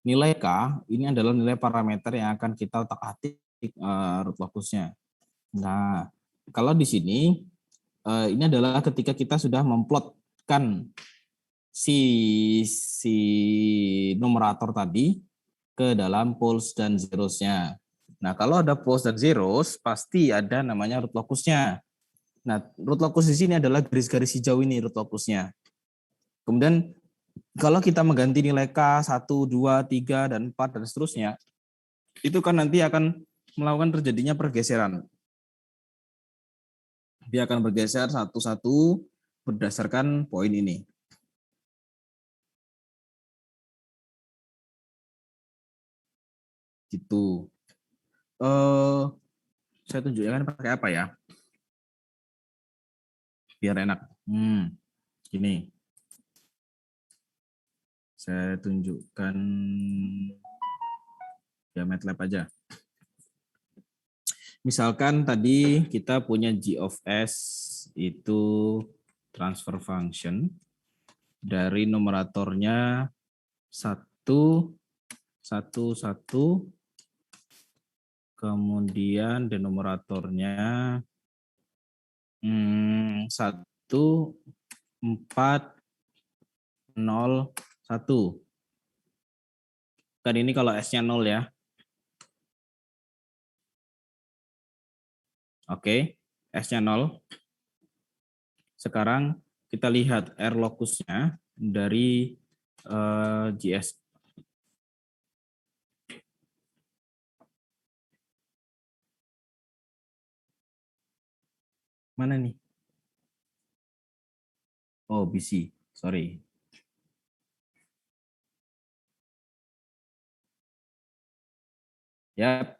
nilai K ini adalah nilai parameter yang akan kita otak-atik root locusnya. Nah, kalau di sini ini adalah ketika kita sudah memplotkan si numerator tadi ke dalam poles dan zeros-nya. Nah, kalau ada poles dan zeros, pasti ada namanya root locusnya. Nah, root locus di sini adalah garis-garis hijau ini root locusnya. Kemudian kalau kita mengganti nilai K 1, 2, 3, dan 4, dan seterusnya, itu kan nanti akan melakukan terjadinya pergeseran. Dia akan bergeser satu-satu berdasarkan poin ini. Gitu. Saya tunjukkan pakai apa ya? Biar enak. Gini. Saya tunjukkan ya MATLAB aja. Misalkan tadi kita punya g of s itu transfer function dari numeratornya 1, 1, 1, kemudian denominatornya 1, 4, 0, 1. Kan ini kalau S-nya 0 ya. Oke, S-nya 0. Sekarang kita lihat R locusnya dari GS. Mana nih? Oh, BC. Sorry. Ya.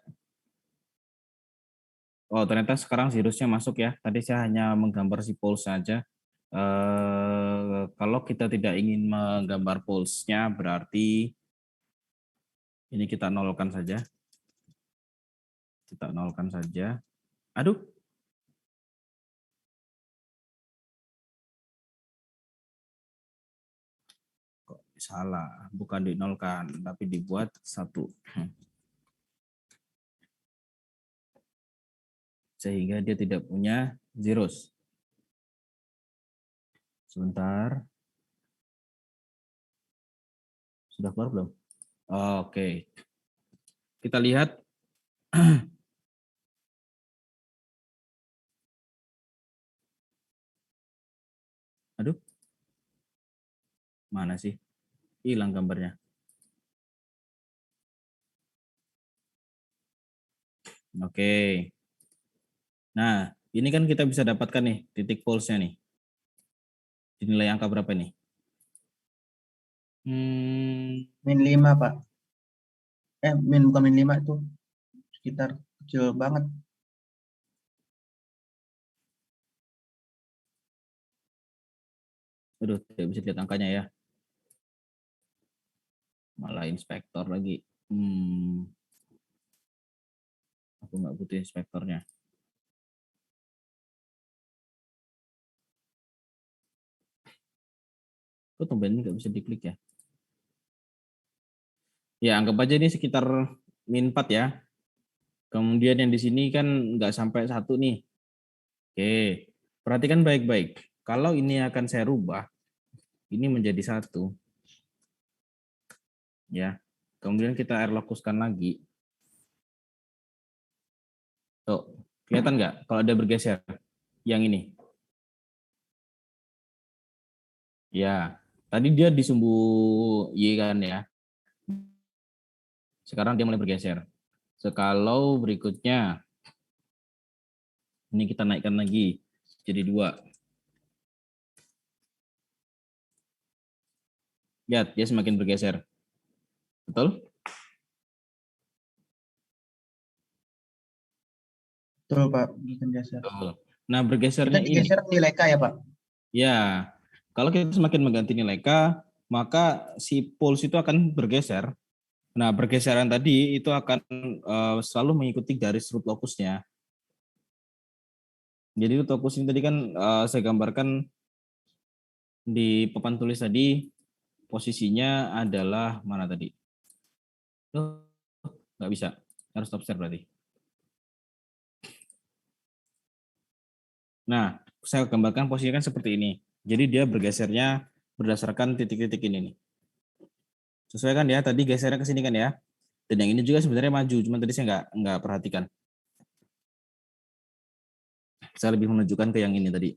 Oh, ternyata sekarang zerusnya masuk ya. Tadi saya hanya menggambar si poles saja. Kalau kita tidak ingin menggambar poles-nya, berarti ini kita nolkan saja. Kita nolkan saja. Aduh. Kok salah? Bukan dinolkan, tapi dibuat 1. Sehingga dia tidak punya zeros. Sebentar. Sudah keluar belum? Oke. Kita lihat. Aduh. Mana sih? Hilang gambarnya. Oke. Nah, ini kan kita bisa dapatkan nih titik pulse-nya nih. Dinilai angka berapa nih? Min 5, Pak. Bukan min 5 itu. Sekitar kecil banget. Aduh, tidak bisa lihat angkanya ya. Malah inspektor lagi. Aku nggak butuh inspektornya. Kok tumben nggak bisa diklik ya? Ya, anggap aja ini sekitar min 4 ya. Kemudian yang di sini kan nggak sampai 1 nih. Oke, perhatikan baik-baik. Kalau ini akan saya rubah, ini menjadi 1. Ya, kemudian kita R locuskan lagi. Tuh, kelihatan nggak kalau ada bergeser? Yang ini. Ya, tadi dia di sumbu Y kan ya. Sekarang dia mulai bergeser. Sekalau berikutnya, ini kita naikkan lagi jadi 2. Lihat, dia semakin bergeser. Betul? Betul, Pak. Bergeser. Betul. Nah, bergesernya Kita ini. digeser nilai K ya, Pak? Ya, kalau kita semakin mengganti nilai K, maka si pulse itu akan bergeser. Nah, bergeseran tadi itu akan selalu mengikuti garis root locusnya. Jadi root locus ini tadi kan saya gambarkan di papan tulis tadi, posisinya adalah mana tadi? Oh, nggak bisa. Harus stop share berarti. Nah, saya gambarkan posisinya kan seperti ini. Jadi dia bergesernya berdasarkan titik-titik ini nih. Sesuai kan ya, tadi gesernya ke sini kan ya. Dan yang ini juga sebenarnya maju, cuma tadi saya nggak perhatikan. Saya lebih menunjukkan ke yang ini tadi,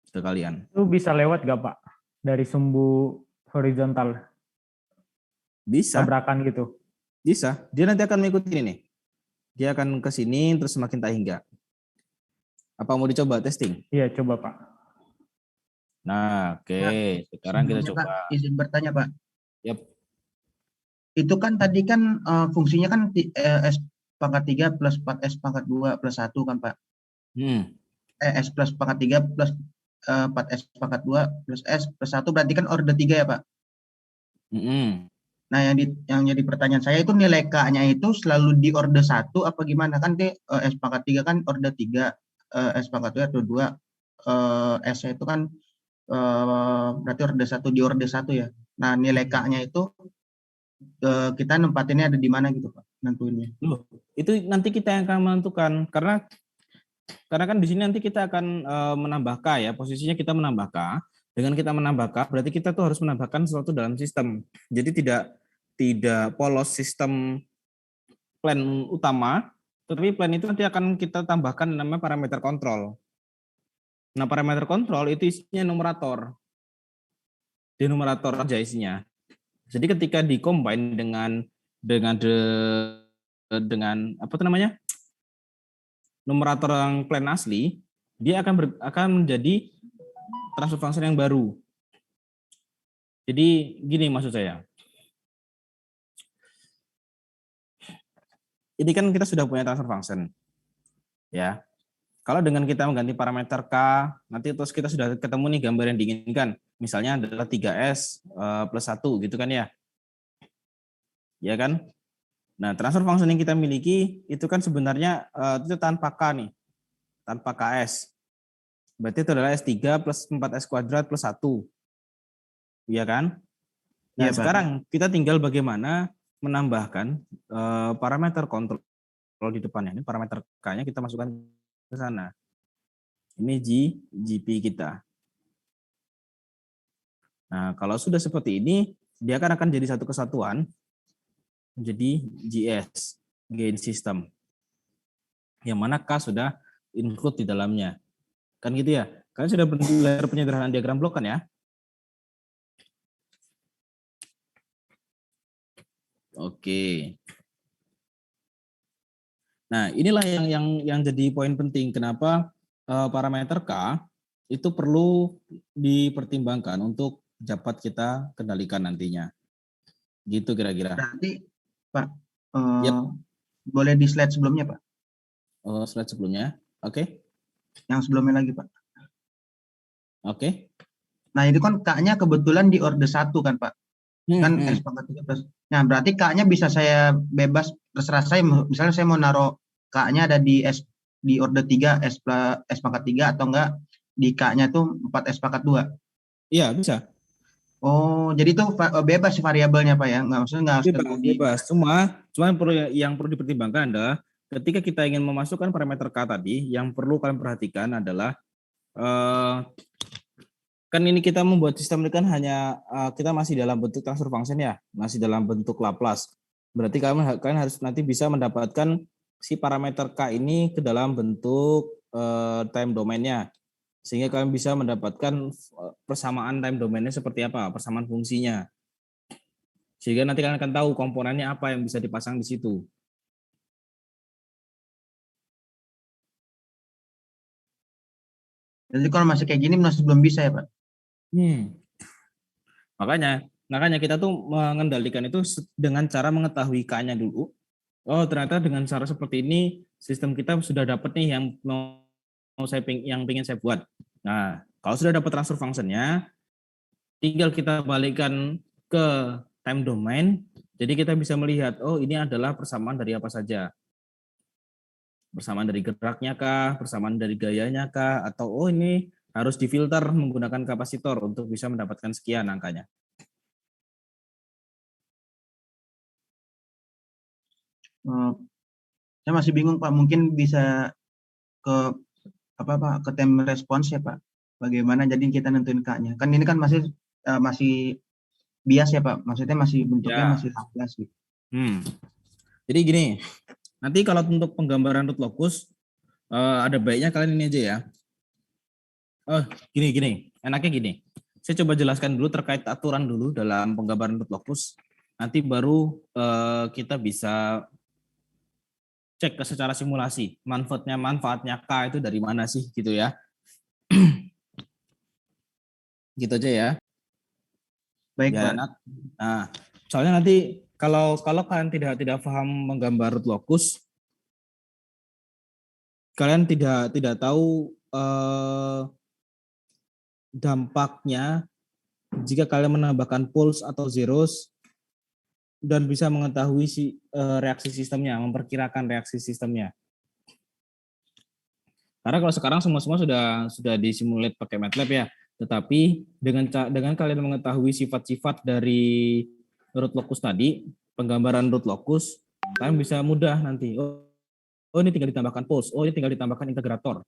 ke kalian. Itu bisa lewat gak Pak? Dari sumbu horizontal, Bisa, tabrakan gitu. bisa. Dia nanti akan mengikuti ini nih. Dia akan ke sini, terus semakin tak hingga. Apa mau dicoba testing? Iya, coba Pak. Nah, oke. Nah, Sekarang kita sebelumnya, Pak, coba. izin bertanya, Pak. Yap. Itu kan tadi kan fungsinya kan S pangkat 3 plus 4S pangkat 2 plus 1 kan, Pak. S plus pangkat 3 plus 4S pangkat 2 plus S plus 1 berarti kan orde 3 ya, Pak. Nah, yang jadi pertanyaan saya itu nilai K-nya itu selalu di orde 1 apa gimana? Kan S pangkat 3 kan orde 3, S pangkat 2 orde 2, S itu kan berarti orde 1 di orde 1 ya. Nah, nilai K-nya itu kita nempatinnya ada di mana gitu, Pak, nentuinnya. Loh, itu nanti kita yang akan menentukan karena kan di sini nanti kita akan menambah K ya, posisinya kita menambah K. Dengan kita menambah K, berarti kita tuh harus menambahkan sesuatu dalam sistem. Jadi tidak polos sistem plan utama, tetapi plan itu nanti akan kita tambahkan namanya parameter kontrol. Nah, parameter kontrol itu isinya numerator. Di numerator aja isinya. Jadi ketika dikombin dengan apa itu namanya? Numerator yang plan asli, dia akan menjadi transfer function yang baru. Jadi gini maksud saya. Ini kan kita sudah punya transfer function. Ya. Kalau dengan kita mengganti parameter K, nanti terus kita sudah ketemu nih gambar yang diinginkan. Misalnya adalah 3S plus 1 gitu kan ya. Ya kan? Nah, transfer function yang kita miliki itu kan sebenarnya itu tanpa K nih. Tanpa KS. Berarti itu adalah S3 plus 4S kuadrat plus 1. Iya kan? Nah, Iya, Pak. sekarang kita tinggal bagaimana menambahkan parameter kontrol di depannya. Ini parameter K-nya kita masukkan ke sana. Ini GP kita. Nah, kalau sudah seperti ini, dia akan jadi satu kesatuan menjadi GS, gain system. Yang mana K sudah include di dalamnya. Kan gitu ya? Kalian sudah belajar penyederhanaan diagram blok kan ya? Oke. Nah, inilah yang jadi poin penting kenapa parameter K itu perlu dipertimbangkan untuk dapat kita kendalikan nantinya. Gitu kira-kira. Berarti, Pak, Yep. boleh di slide sebelumnya, Pak? Slide sebelumnya. Oke. Yang sebelumnya lagi, Pak. Oke. Nah, itu kan K-nya kebetulan di orde 1 kan, Pak. Kan S pangkat 3 plus. Nah, berarti K-nya bisa saya bebas, terserah saya. Misalnya saya mau naruh K-nya ada di orde 3, S pangkat 3, atau enggak di K-nya tuh 4S pangkat 2. Iya, bisa. Oh, jadi itu bebas variabelnya, Pak ya? Maksudnya nggak harus Bebas, bebas. Cuma yang perlu dipertimbangkan adalah ketika kita ingin memasukkan parameter K tadi, yang perlu kalian perhatikan adalah kan ini kita membuat sistem ini kan hanya kita masih dalam bentuk transfer function ya, masih dalam bentuk Laplace. Berarti kalian harus nanti bisa mendapatkan si parameter K ini ke dalam bentuk time domainnya, sehingga kalian bisa mendapatkan persamaan time domainnya seperti apa, persamaan fungsinya. Sehingga nanti kalian akan tahu komponennya apa yang bisa dipasang di situ. Jadi kalau masih kayak gini masih belum bisa ya, Pak? Makanya kita tuh mengendalikan itu dengan cara mengetahui K-nya dulu. Oh, ternyata dengan cara seperti ini sistem kita sudah dapat nih yang ingin saya buat. Nah, kalau sudah dapat transfer function-nya, tinggal kita balikkan ke time domain. Jadi kita bisa melihat, oh ini adalah persamaan dari apa saja. Persamaan dari geraknya kah, persamaan dari gayanya kah, atau oh ini harus difilter menggunakan kapasitor untuk bisa mendapatkan sekian angkanya. Eh, saya masih bingung Pak, mungkin bisa ke apa Pak, ke time response ya Pak. Bagaimana jadi kita nentuin K-nya? Kan ini kan masih bias ya Pak, maksudnya masih bentuknya Ya. masih bias gitu. Jadi gini, nanti kalau untuk penggambaran root locus ada baiknya kalian ini aja ya. Gini, enaknya gini. Saya coba jelaskan dulu terkait aturan dulu dalam penggambaran root locus. Nanti baru kita bisa cek ke secara simulasi manfaatnya K itu dari mana sih gitu ya. Gitu aja ya. Baik Ya Pak. enak. Nah, soalnya nanti kalau kalian tidak paham menggambar root locus, kalian tidak tahu dampaknya jika kalian menambahkan pulse atau zeros dan bisa mengetahui reaksi sistemnya, memperkirakan reaksi sistemnya. Karena kalau sekarang semua sudah disimulate pakai MATLAB ya, tetapi dengan kalian mengetahui sifat-sifat dari root locus tadi, penggambaran root locus, kalian bisa mudah nanti. Oh ini tinggal ditambahkan pulse, oh ini tinggal ditambahkan integrator.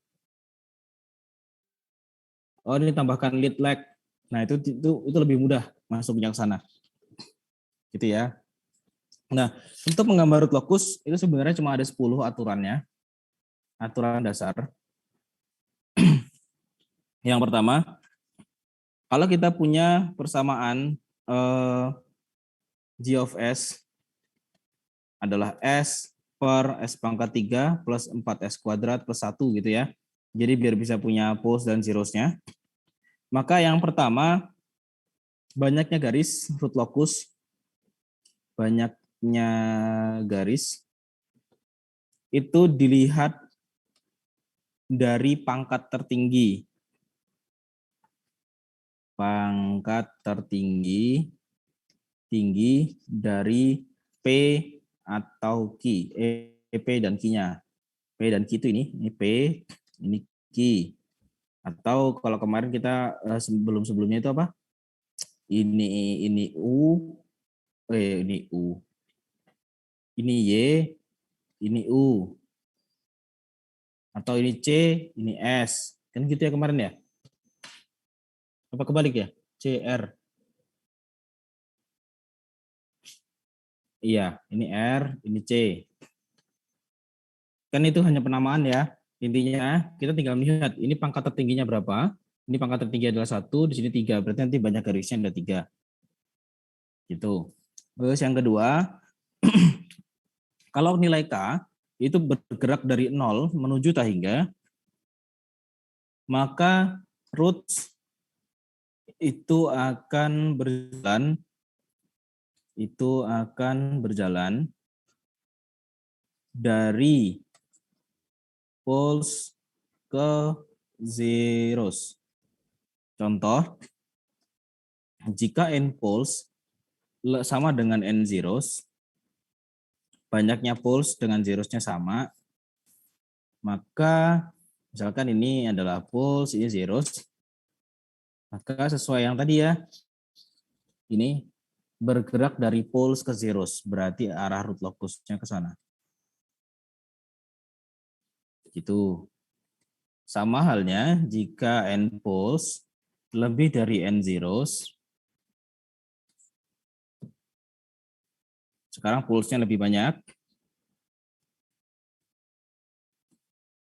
Oh ini tambahkan lead lag. Nah, itu lebih mudah masuknya ke sana. Gitu ya. Nah, untuk menggambar root locus itu sebenarnya cuma ada 10 aturannya. Aturan dasar. Yang pertama, kalau kita punya persamaan G of S adalah S per S pangkat 3 plus 4S kuadrat plus 1 gitu ya. Jadi biar bisa punya poles dan zeros-nya. Maka yang pertama, banyaknya garis root locus, banyaknya garis, itu dilihat dari pangkat tertinggi. Pangkat tertinggi, tinggi dari P atau Q. P dan Q-nya. P dan Q itu ini P, ini Q. Atau kalau kemarin kita sebelumnya itu apa? Ini U, ini U. Ini Y, ini U. Atau ini C, ini S. Kan gitu ya kemarin ya? Apa kebalik ya? C, R. Iya, ini R, ini C. Kan itu hanya penamaan ya. Intinya kita tinggal melihat ini pangkat tertingginya berapa. Ini pangkat tertinggi adalah 1, di sini 3. Berarti nanti banyak garisnya ada 3. Gitu. Terus yang kedua, kalau nilai K itu bergerak dari 0 menuju tahingga, maka roots itu akan berjalan dari poles ke zeros. Contoh, jika n poles sama dengan n zeros, banyaknya poles dengan zerosnya sama, maka misalkan ini adalah poles, ini zeros, maka sesuai yang tadi ya, ini bergerak dari poles ke zeros, berarti arah root locusnya ke sana. Gitu. Sama halnya jika n poles lebih dari n zeros, sekarang polesnya lebih banyak,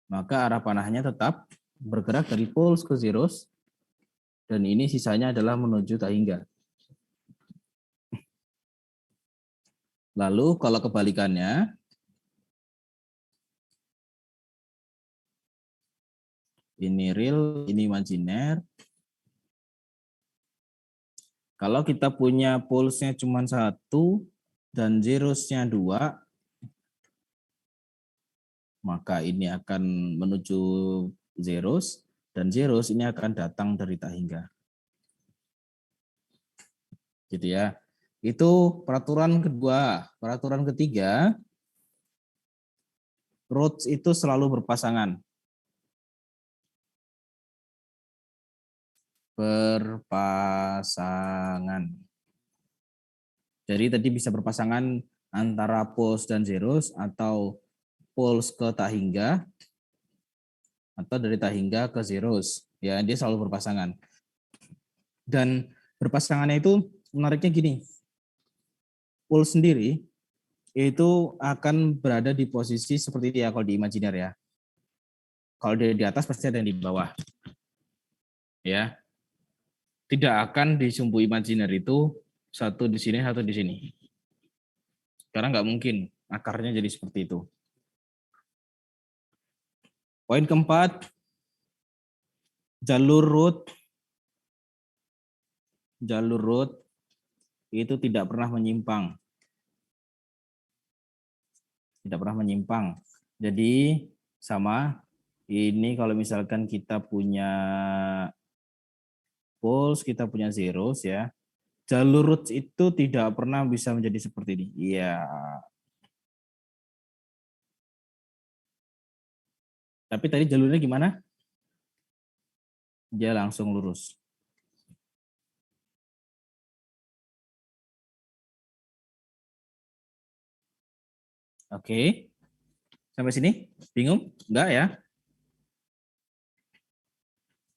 maka arah panahnya tetap bergerak dari poles ke zeros, dan ini sisanya adalah menuju tahingga. Lalu kalau kebalikannya, ini real, ini imajiner. Kalau kita punya polesnya cuma 1 dan zerosnya 2, maka ini akan menuju zeros, dan zeros ini akan datang dari tahingga. Gitu ya. Itu peraturan kedua. Peraturan ketiga, roots itu selalu berpasangan. Berpasangan. Jadi tadi bisa berpasangan antara poles dan zeros atau poles ke tak hingga atau dari tak hingga ke zeros. Ya, dia selalu berpasangan. Dan berpasangannya itu menariknya gini. Poles sendiri itu akan berada di posisi seperti dia kalau di imajiner ya. Kalau di atas pasti ada yang di bawah. Ya. Tidak akan di sumbu imajiner itu satu di sini, satu di sini. Karena nggak mungkin akarnya jadi seperti itu. Poin keempat, jalur root itu tidak pernah menyimpang. Tidak pernah menyimpang. Jadi sama ini kalau misalkan kita punya poles, kita punya zeros ya. Jalur root itu tidak pernah bisa menjadi seperti ini. Iya. Tapi tadi jalurnya gimana? Dia langsung lurus. Oke. Sampai sini? Bingung? Enggak ya?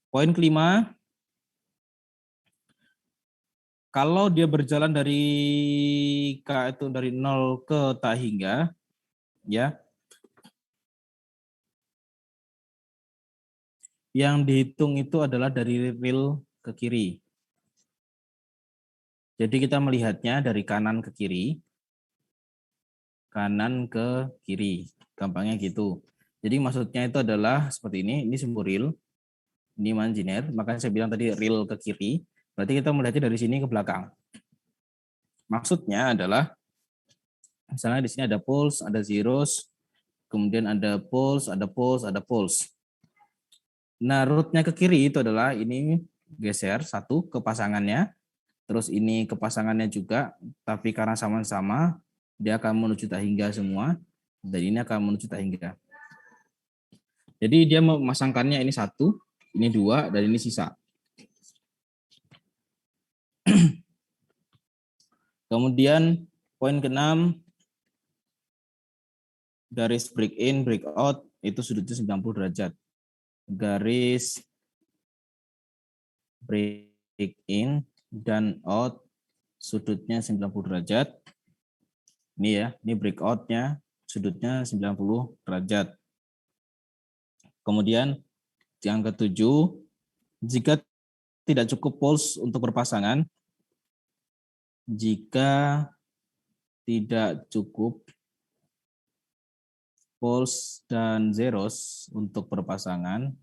Poin kelima. Kalau dia berjalan dari K itu dari 0 ke tak hingga, ya, yang dihitung itu adalah dari real ke kiri. Jadi kita melihatnya dari kanan ke kiri, gampangnya gitu. Jadi maksudnya itu adalah seperti ini sumbu real, ini imajiner, makanya saya bilang tadi real ke kiri, berarti kita melihatnya dari sini ke belakang. Maksudnya adalah, misalnya di sini ada poles, ada zeros, kemudian ada poles, ada poles, ada poles. Nah, rootnya ke kiri itu adalah ini geser satu ke pasangannya, terus ini ke pasangannya juga, tapi karena sama-sama dia akan menuju tak hingga semua, dan ini akan menuju tak hingga. Jadi dia memasangkannya ini satu, ini dua, dan ini sisa. Kemudian poin ke-6, garis break in, break out itu sudutnya 90 derajat. Garis break in dan out sudutnya 90 derajat. Ini ya, ini breakout-nya sudutnya 90 derajat. Kemudian yang ke-7, jika tidak cukup poles untuk berpasangan, jika tidak cukup poles dan zeros untuk berpasangan,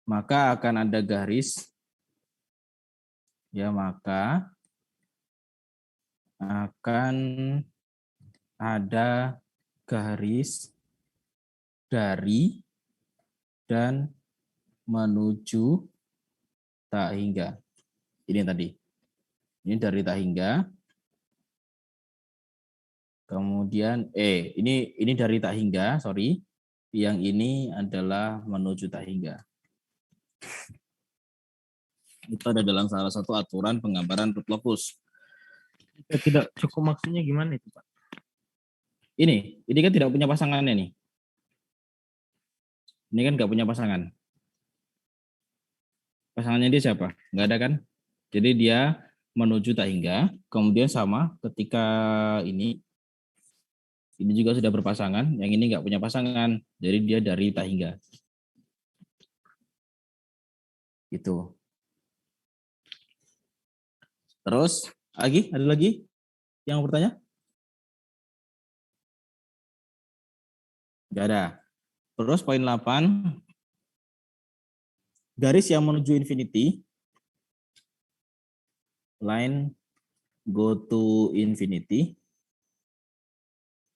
maka akan ada garis, ya, maka akan ada garis dari dan menuju tak hingga. Ini tadi. Ini dari tak hingga. Kemudian ini dari tak hingga, sorry. Yang ini adalah menuju tak hingga. Itu ada dalam salah satu aturan penggambaran root locus. Tidak cukup maksudnya gimana itu, Pak? Ini kan tidak punya pasangannya nih. Ini kan nggak punya pasangan. Pasangannya dia siapa? Nggak ada kan? Jadi dia menuju tak hingga, kemudian sama ketika ini juga sudah berpasangan, yang ini nggak punya pasangan, jadi dia dari tak hingga. Gitu. Terus, ada lagi yang bertanya? Nggak ada. Terus poin 8, garis yang menuju infinity, line go to infinity,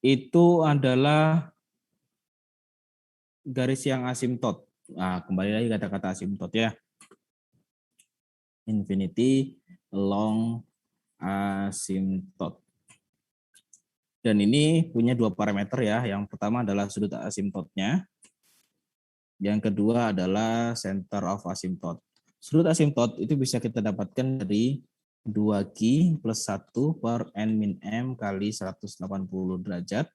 itu adalah garis yang asimtot. Nah, kembali lagi kata-kata asimtot ya. Infinity along asimtot. Dan ini punya dua parameter ya. Yang pertama adalah sudut asimtotnya. Yang kedua adalah center of asymptote. Sudut asimtot itu bisa kita dapatkan dari 2Q plus 1 per N min M kali 180 derajat.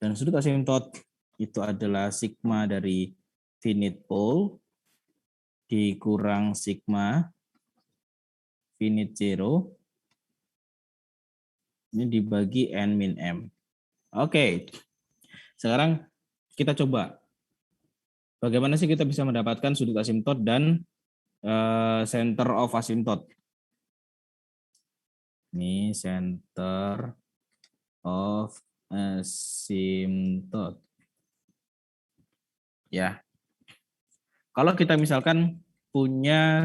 Dan sudut asimtot itu adalah sigma dari finite pole dikurang sigma finite zero. Ini dibagi N min M. Oke, sekarang kita coba. Bagaimana sih kita bisa mendapatkan sudut asimtot dan center of asymptote. Ini center of asymptote. Ya. Kalau kita misalkan punya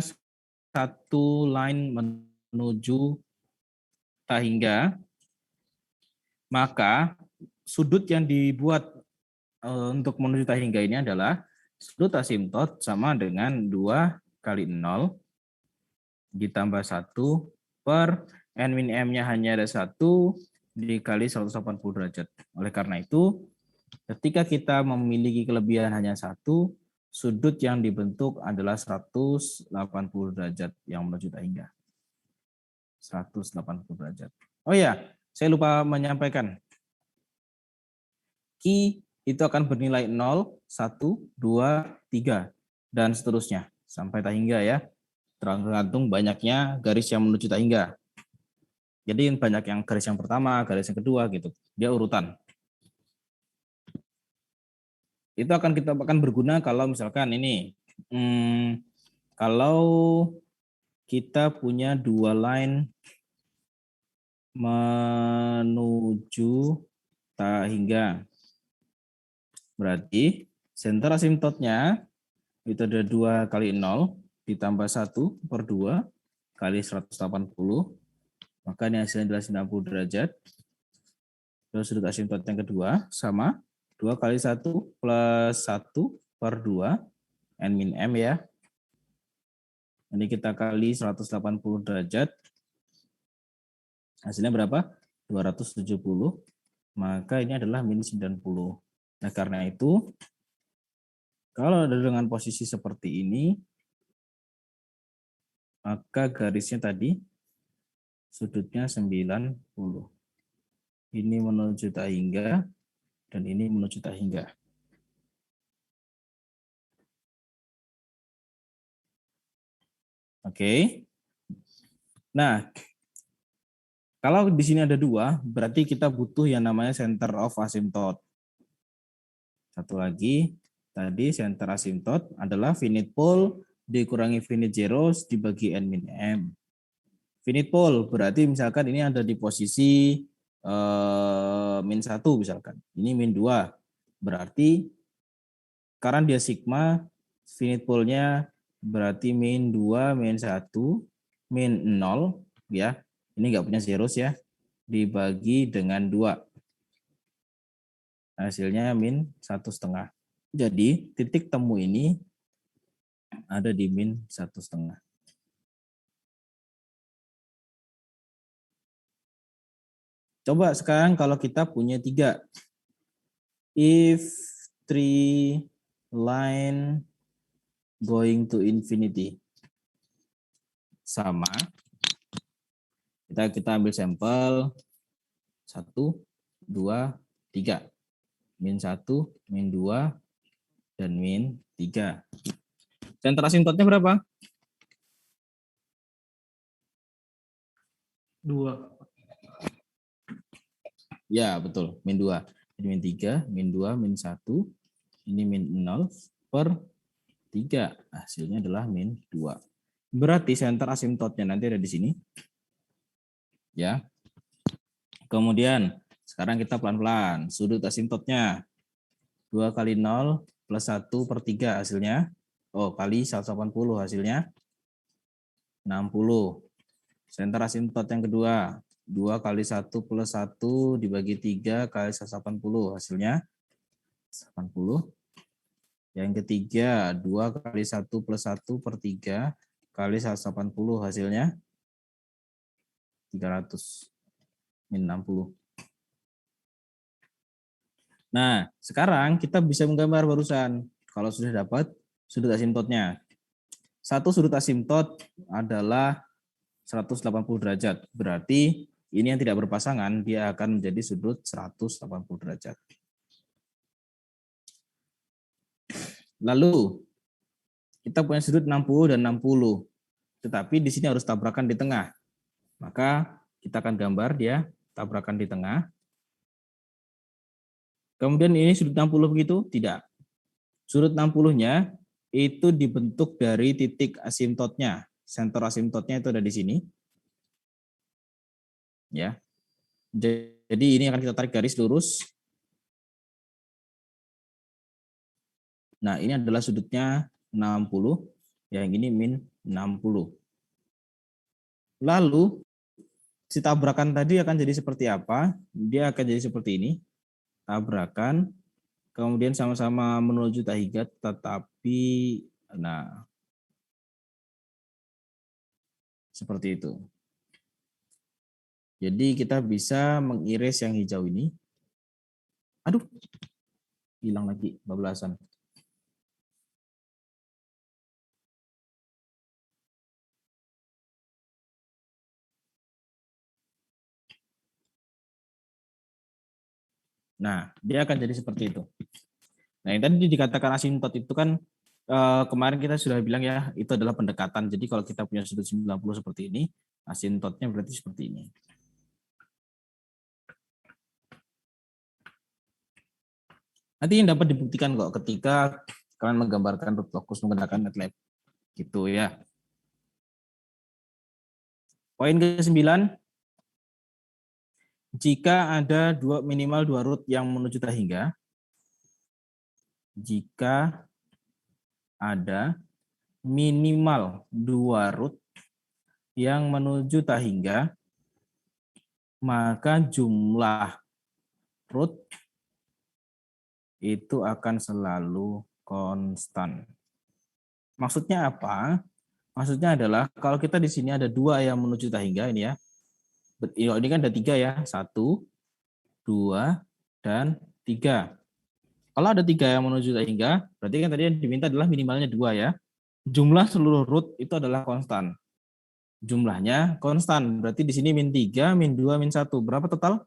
satu line menuju tahingga, maka sudut yang dibuat untuk menuju tahingga ini adalah sudut asymptote sama dengan 2 kali 0 ditambah 1 per N min M-nya hanya ada 1 dikali 180 derajat. Oleh karena itu, ketika kita memiliki kelebihan hanya 1, sudut yang dibentuk adalah 180 derajat yang menuju tahingga. 180 derajat. Oh ya, saya lupa menyampaikan. Q itu akan bernilai 0, 1, 2, 3, dan seterusnya. Sampai tahingga ya. Tergantung banyaknya garis yang menuju tahingga. Jadi banyak yang garis yang pertama, garis yang kedua gitu. Dia urutan. Itu akan berguna kalau misalkan ini, kalau kita punya 2 line menuju tahingga. Berarti center asymptote-nya itu ada 2 kali 0 ditambah 1 per 2 kali 180. Maka ini hasilnya adalah 90 derajat. Terus sudut asymptote yang kedua sama 2 kali 1 plus 1 per 2 N min M ya. Ini kita kali 180 derajat. Hasilnya berapa? 270. Maka ini adalah min 90. Nah karena itu, kalau ada dengan posisi seperti ini, maka garisnya tadi sudutnya 90. Ini menuju tahingga, dan ini menuju tahingga. Oke. Nah, kalau di sini ada 2, berarti kita butuh yang namanya center of asymptote. Satu lagi, tadi center asymptote adalah finite pole dikurangi finite zeros dibagi N min M. Finite pole berarti misalkan ini ada di posisi min 1 misalkan. Ini min 2. Berarti karena dia sigma, finite pole-nya berarti min 2, min 1, min 0 ya. Ini enggak punya zeros ya. Dibagi dengan 2. Hasilnya min 1,5. Jadi titik temu ini ada di min 1,5. Coba sekarang kalau kita punya 3. If 3 line going to infinity. Sama. Kita ambil sampel 1, 2, 3. Min 1, min 2, dan min 3. Center asymptote-nya berapa? 2. Ya, betul. Min 2. Ini min 3, min 2, min 1. Ini min 0 per 3. Hasilnya adalah min 2. Berarti center asymptote-nya nanti ada di sini. Ya. Kemudian, sekarang kita pelan-pelan. Sudut asymptote-nya. 2 kali 0 plus 1 per 3 hasilnya. Oh, kali 180 hasilnya. 60. Center asymptote yang kedua. 2 kali 1 plus 1 dibagi 3 kali 180 hasilnya 80. Yang ketiga 2 kali 1 plus 1 per 3 kali 180 hasilnya 300 min 60. Nah sekarang kita bisa menggambar barusan kalau sudah dapat sudut asymptote-nya. satu sudut asimtot adalah 180 derajat. Berarti ini yang tidak berpasangan, dia akan menjadi sudut 180 derajat. Lalu, kita punya sudut 60 dan 60. Tetapi di sini harus tabrakan di tengah. Maka kita akan gambar dia tabrakan di tengah. Kemudian ini sudut 60 begitu? Tidak. Sudut 60-nya itu dibentuk dari titik asimtotnya. Center asimtotnya itu ada di sini. Ya. Jadi ini akan kita tarik garis lurus. Nah, ini adalah sudutnya 60, yang ini min 60. Lalu si tabrakan tadi akan jadi seperti apa? Dia akan jadi seperti ini. Tabrakan, kemudian sama-sama menuju tahigat, tetapi nah seperti itu. Jadi kita bisa mengiris yang hijau ini. Aduh, hilang lagi bablasan. Nah, dia akan jadi seperti itu. Nah, yang tadi dikatakan asimtot itu kan kemarin kita sudah bilang ya, itu adalah pendekatan. Jadi kalau kita punya sudut 90 seperti ini, asimtotnya berarti seperti ini. Nanti yang dapat dibuktikan kok ketika kalian menggambarkan root locus menggunakan MATLAB. Gitu ya. Poin ke-9. Jika ada minimal dua root yang menuju tahingga, jika ada minimal dua root yang menuju tahingga, maka jumlah root itu akan selalu konstan. Maksudnya apa? Maksudnya adalah kalau kita di sini ada dua yang menuju tahingga ini ya. Ini kan ada 3 ya, 1, 2, dan 3. Kalau ada 3 yang menuju tahingga, berarti kan tadi yang diminta adalah minimalnya 2 ya. Jumlah seluruh root itu adalah konstan. Jumlahnya konstan, berarti di sini min 3, min 2, min 1. Berapa total?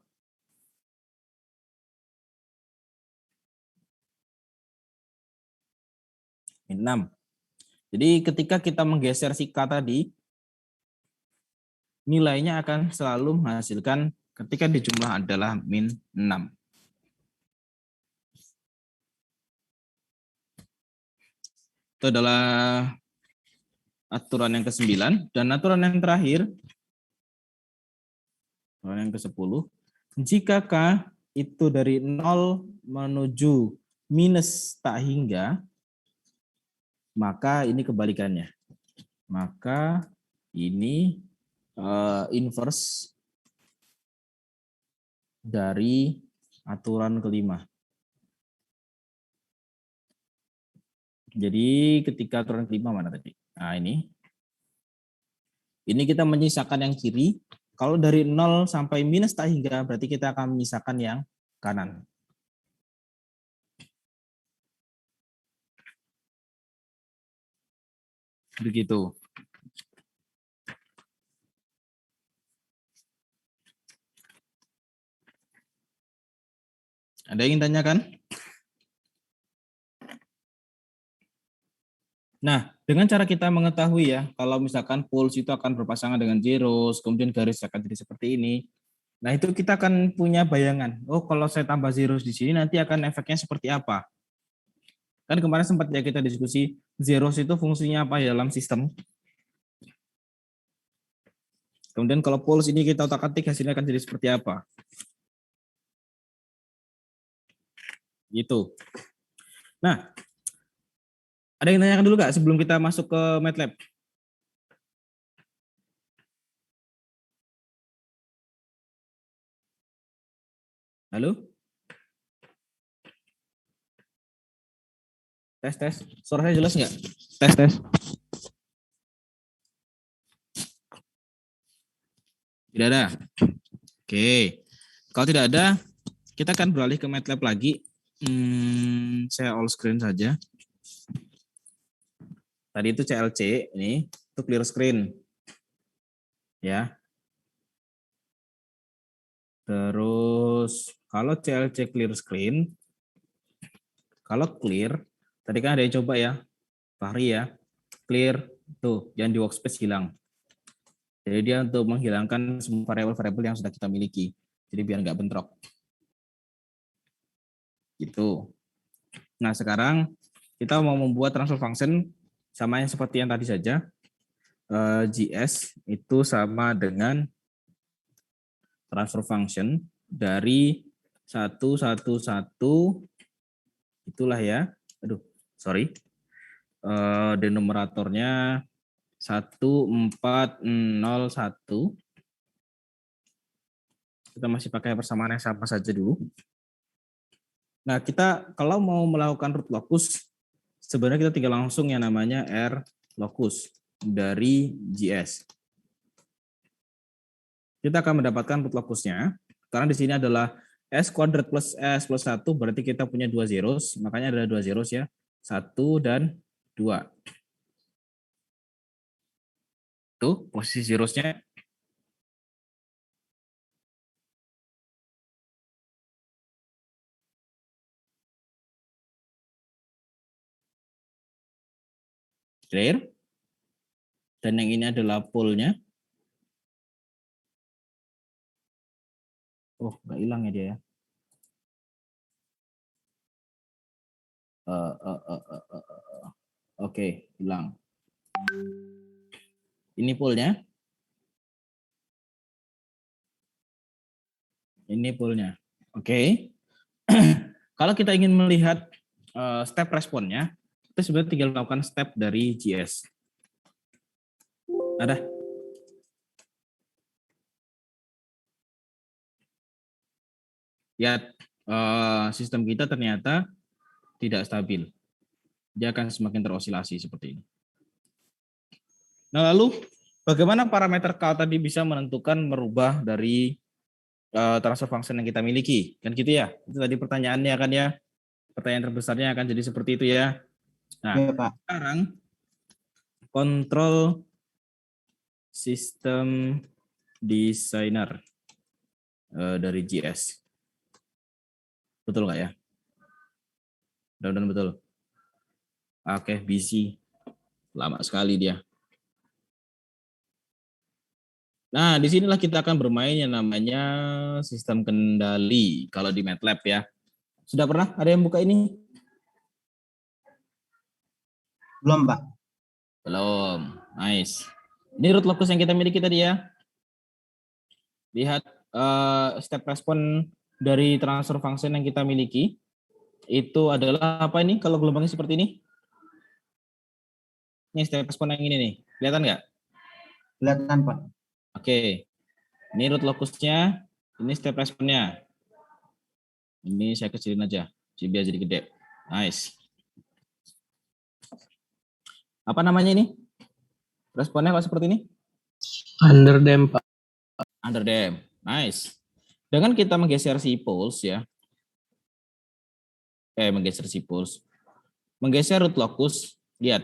Min 6. Jadi ketika kita menggeser si K tadi, nilainya akan selalu menghasilkan ketika dijumlah adalah min 6. Itu adalah aturan yang ke-9. Dan aturan yang terakhir, aturan yang ke-10, jika K itu dari 0 menuju minus tak hingga, maka ini kebalikannya. Maka ini inverse dari aturan kelima. Jadi ketika aturan kelima mana tadi? Nah ini kita menyisakan yang kiri. Kalau dari 0 sampai minus tak hingga, berarti kita akan menyisakan yang kanan. Begitu. Ada yang ingin tanyakan? Nah, dengan cara kita mengetahui ya, kalau misalkan poles itu akan berpasangan dengan zeros, kemudian garis akan jadi seperti ini. Nah, itu kita akan punya bayangan. Oh, kalau saya tambah zeros di sini, nanti akan efeknya seperti apa? Kan kemarin sempat ya kita diskusi, zeros itu fungsinya apa ya dalam sistem. Kemudian kalau poles ini kita otak-atik, hasilnya akan jadi seperti apa? Gitu. Nah, ada yang tanyakan dulu nggak sebelum kita masuk ke MATLAB? Halo? Tes. Suaranya jelas nggak? Tes. Tidak ada? Oke. Kalau tidak ada, kita akan beralih ke MATLAB lagi. Saya all screen saja. Tadi itu CLC, ini itu clear screen. Ya. Terus kalau CLC clear screen, kalau clear, tadi kan ada yang coba ya, Fahri ya, clear, tuh, yang di workspace hilang. Jadi dia untuk menghilangkan semua variabel-variabel yang sudah kita miliki. Jadi biar nggak bentrok. Gitu. Nah sekarang kita mau membuat transfer function sama yang seperti yang tadi saja. JS itu sama dengan transfer function dari 111 itulah ya. Aduh, sorry. Denominatornya 1401. Kita masih pakai persamaan yang sama saja dulu. Nah, kita kalau mau melakukan root locus, sebenarnya kita tinggal langsung yang namanya R locus dari JS. Kita akan mendapatkan root locusnya, karena di sini adalah S kuadrat plus S plus 1, berarti kita punya 2 zeros, makanya ada 2 zeros ya, 1 dan 2. Tuh, posisi zerosnya. Clear? Dan yang ini adalah pole-nya. Oh, nggak hilang ya dia ya. Oke, hilang. Ini pole-nya. Ini pole-nya. Oke. Kalau kita ingin melihat step responnya, kita sebenarnya tinggal melakukan step dari JS. Ada? Lihat, sistem kita ternyata tidak stabil. Dia akan semakin terosilasi seperti ini. Nah, lalu bagaimana parameter K tadi bisa menentukan merubah dari transfer function yang kita miliki? Kan gitu ya? Itu tadi pertanyaannya kan ya? Pertanyaan terbesarnya akan jadi seperti itu ya. Nah, Ya, Pak. sekarang kontrol sistem designer dari JS. Betul nggak ya? Mudah-mudahan betul. Oke, busy. Lama sekali dia. Nah, disinilah kita akan bermain yang namanya sistem kendali kalau di MATLAB ya. Sudah pernah ada yang buka ini? Belum, Pak. Belum. Nice. Ini root locus yang kita miliki tadi ya. Lihat step respon dari transfer function yang kita miliki. Itu adalah apa ini kalau gelombangnya seperti ini? Ini step respon yang ini nih. Kelihatan nggak? Kelihatan, Pak. Oke. Ini root locusnya, ini step responnya. Ini saya kecilin aja, biar jadi gede. Nice. Apa namanya ini? Responnya kalau seperti ini? Under damped, Pak. Under damped. Nice. Dengan kita menggeser si pulse ya. Menggeser si pulse. Menggeser root locus, lihat.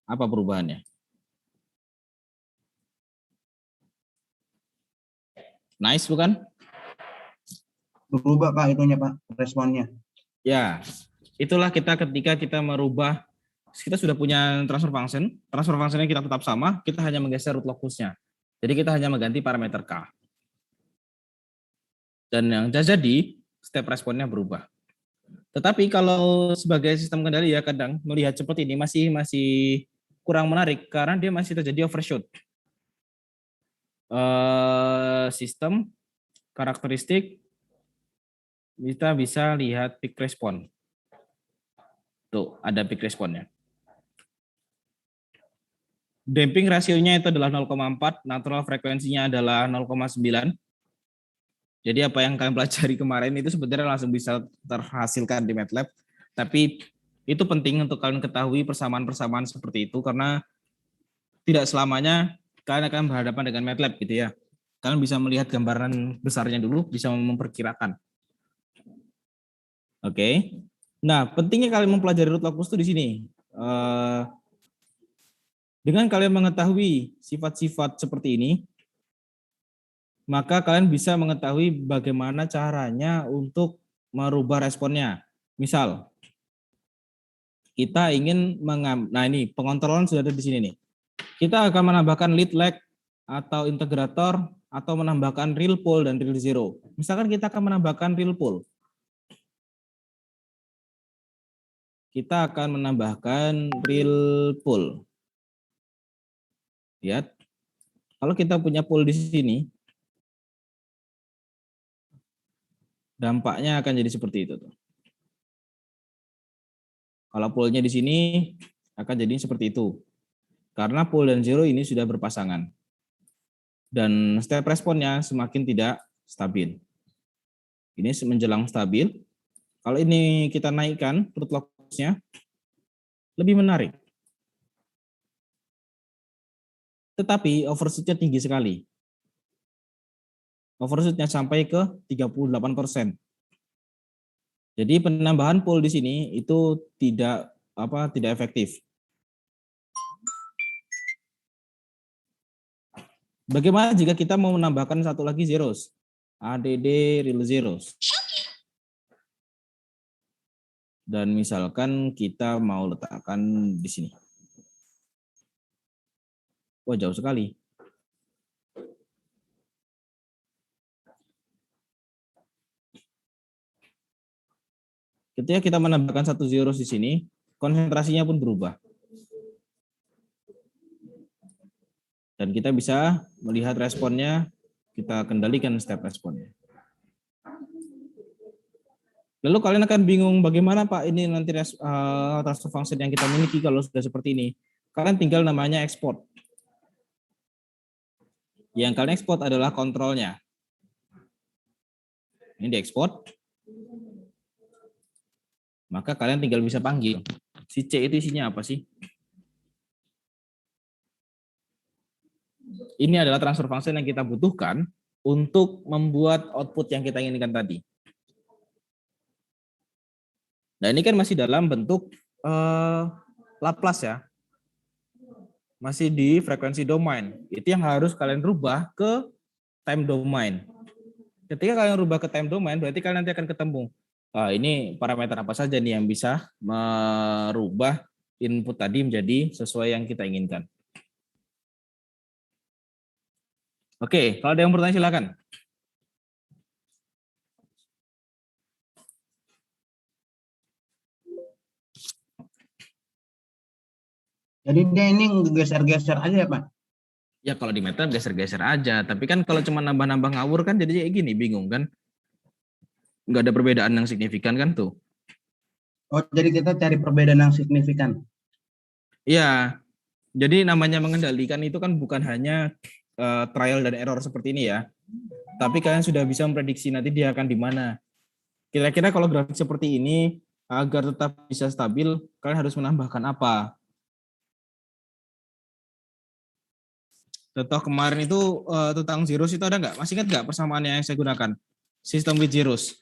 Apa perubahannya? Nice bukan? Berubah, Pak, itunya, Pak, responnya. Ya, itulah kita ketika kita merubah, kita sudah punya transfer functionnya kita tetap sama, kita hanya menggeser root locusnya. Jadi kita hanya mengganti parameter K. Dan yang jadi, step responnya berubah. Tetapi kalau sebagai sistem kendali ya kadang melihat seperti ini masih kurang menarik karena dia masih terjadi overshoot. Sistem karakteristik kita bisa lihat peak response. Tuh, ada peak responnya. Damping rasionya itu adalah 0,4, natural frekuensinya adalah 0,9. Jadi apa yang kalian pelajari kemarin itu sebenarnya langsung bisa terhasilkan di MATLAB. Tapi itu penting untuk kalian ketahui persamaan-persamaan seperti itu karena tidak selamanya kalian akan berhadapan dengan MATLAB gitu ya. Kalian bisa melihat gambaran besarnya dulu, bisa memperkirakan. Oke. Nah, pentingnya kalian mempelajari root locus itu di sini. Dengan kalian mengetahui sifat-sifat seperti ini, maka kalian bisa mengetahui bagaimana caranya untuk merubah responnya. Misal, kita ingin nah ini pengontrolan sudah ada di sini nih. Kita akan menambahkan lead lag atau integrator atau menambahkan real pole dan real zero. Misalkan kita akan menambahkan real pole. Kita akan menambahkan real pole. Lihat, kalau kita punya pole di sini, dampaknya akan jadi seperti itu. Kalau pole-nya di sini akan jadi seperti itu. Karena pole dan zero ini sudah berpasangan. Dan step responnya semakin tidak stabil. Ini menjelang stabil. Kalau ini kita naikkan root locusnya, lebih menarik. Tetapi overshoot-nya tinggi sekali. Overshoot-nya sampai ke 38%. Jadi penambahan pole di sini itu tidak efektif. Bagaimana jika kita mau menambahkan satu lagi zeros? ADD real zeros. Dan misalkan kita mau letakkan di sini. Wah, jauh sekali. Ketika kita menambahkan satu zeros di sini, konsentrasinya pun berubah. Dan kita bisa melihat responnya, kita kendalikan step responnya. Lalu kalian akan bingung bagaimana Pak ini nanti transfer function yang kita miliki kalau sudah seperti ini. Kalian tinggal namanya export. Yang kalian export adalah kontrolnya. Ini diekspor. Maka kalian tinggal bisa panggil. Si C itu isinya apa sih? Ini adalah transfer function yang kita butuhkan untuk membuat output yang kita inginkan tadi. Nah, ini kan masih dalam bentuk Laplace ya. Masih di frekuensi domain. Itu yang harus kalian rubah ke time domain. Ketika kalian rubah ke time domain, berarti kalian nanti akan ketemu. Ini parameter apa saja nih yang bisa merubah input tadi menjadi sesuai yang kita inginkan. Oke, kalau ada yang bertanya silakan. Jadi dia ini geser-geser aja ya Pak? Ya kalau di MATLAB geser-geser aja. Tapi kan kalau cuma nambah-nambah ngawur kan jadi kayak gini, bingung kan? Nggak ada perbedaan yang signifikan kan tuh. Oh, jadi kita cari perbedaan yang signifikan. Iya, jadi namanya mengendalikan itu kan bukan hanya trial dan error seperti ini ya. Tapi kalian sudah bisa memprediksi nanti dia akan di mana. Kira-kira kalau grafik seperti ini, agar tetap bisa stabil, kalian harus menambahkan apa? Contoh kemarin itu tentang zeros itu ada nggak? Masih ingat nggak persamaan yang saya gunakan? System with zeros.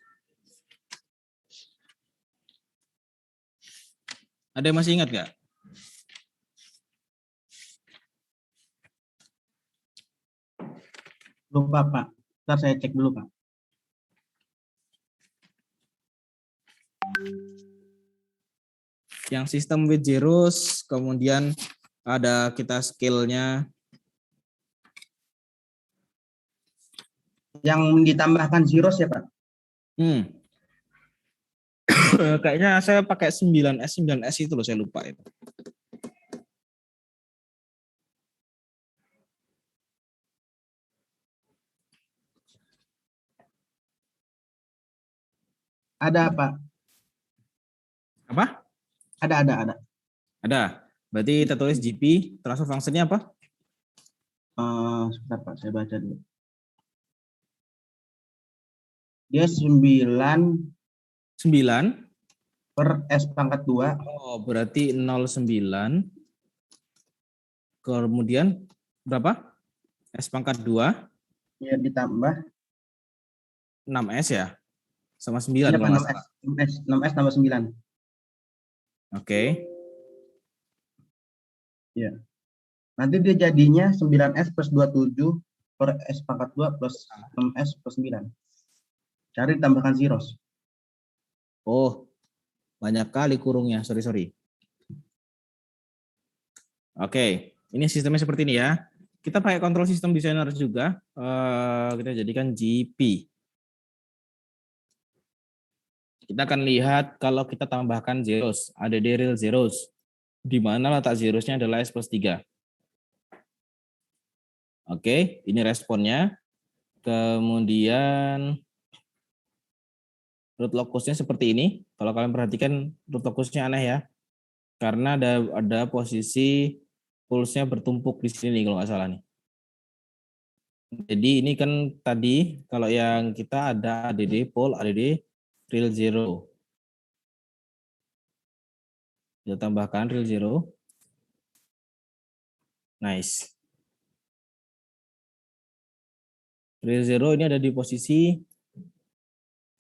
Ada yang masih ingat nggak? Lupa Pak. Ntar saya cek dulu Pak. Yang system with zeros, kemudian ada kita scale-nya. Yang ditambahkan zeros ya Pak? Kayaknya saya pakai 9S itu loh, saya lupa itu. Ada Pak. Apa? Ada. Ada. Berarti kita tulis GP, transfer function-nya apa? Sebentar Pak, saya baca dulu. Dia 9 per S pangkat 2. Oh, berarti 0,9. Kemudian berapa? S pangkat 2. Ya, ditambah 6S ya? Sama 9 ya, kalau nggak salah. 6S tambah 9. Oke. Nanti dia jadinya 9S plus 27 per S pangkat 2 plus 6S plus 9. Cari tambahkan zeros. Oh, banyak kali kurungnya. Sorry. Oke, ini sistemnya seperti ini ya. Kita pakai control system designer juga. Kita jadikan GP. Kita akan lihat kalau kita tambahkan zeros, ada di real zeros, di mana letak zerosnya adalah S plus 3. Oke, ini responnya. Kemudian root locusnya seperti ini. Kalau kalian perhatikan root locusnya aneh ya, karena ada posisi pulse-nya bertumpuk di sini kalau nggak salah nih. Jadi ini kan tadi kalau yang kita ada ADD pole, ADD real zero. Kita tambahkan real zero. Nice. Real zero ini ada di posisi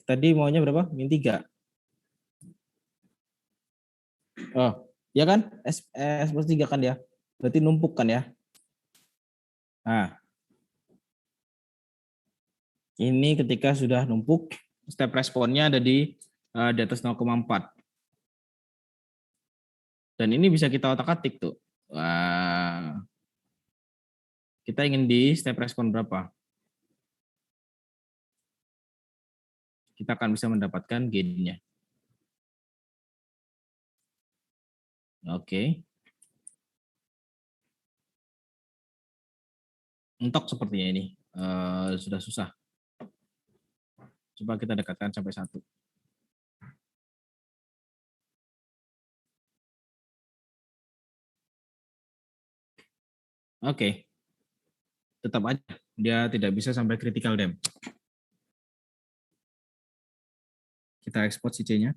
tadi maunya berapa? Min 3. Oh, ya kan? S plus 3 kan ya? Berarti numpuk kan ya? Nah, ini ketika sudah numpuk, step responnya ada di atas 0,4. Dan ini bisa kita otak-atik tuh. Wah, kita ingin di step respon berapa? Kita akan bisa mendapatkan gain-nya. Oke. Mentok sepertinya ini. Sudah susah. Coba kita dekatkan sampai 1. Oke. Tetap aja dia tidak bisa sampai critical dam. Kita export si C-nya.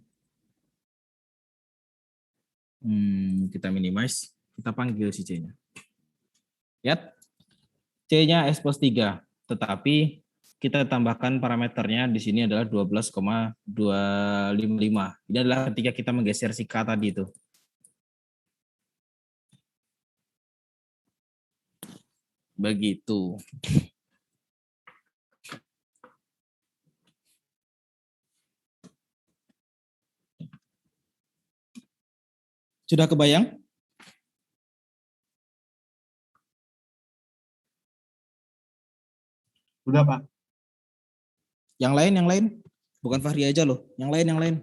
Kita minimize. Kita panggil si C-nya. Lihat. C-nya S plus 3. Tetapi kita tambahkan parameternya di sini adalah 12,255. Ini adalah ketika kita menggeser si K tadi itu. Begitu. Sudah kebayang? Udah, Pak. Yang lain. Bukan Fahri aja loh. Yang lain.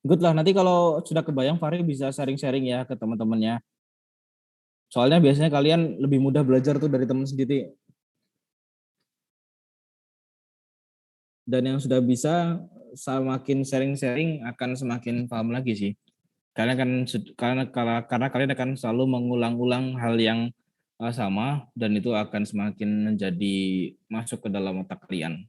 Good lah, nanti kalau sudah kebayang Fahri bisa sharing-sharing ya ke teman-temannya. Soalnya biasanya kalian lebih mudah belajar tuh dari teman sendiri. Dan yang sudah bisa semakin sharing-sharing akan semakin paham lagi sih. Karena kalian akan selalu mengulang-ulang hal yang sama dan itu akan semakin menjadi masuk ke dalam otak kalian.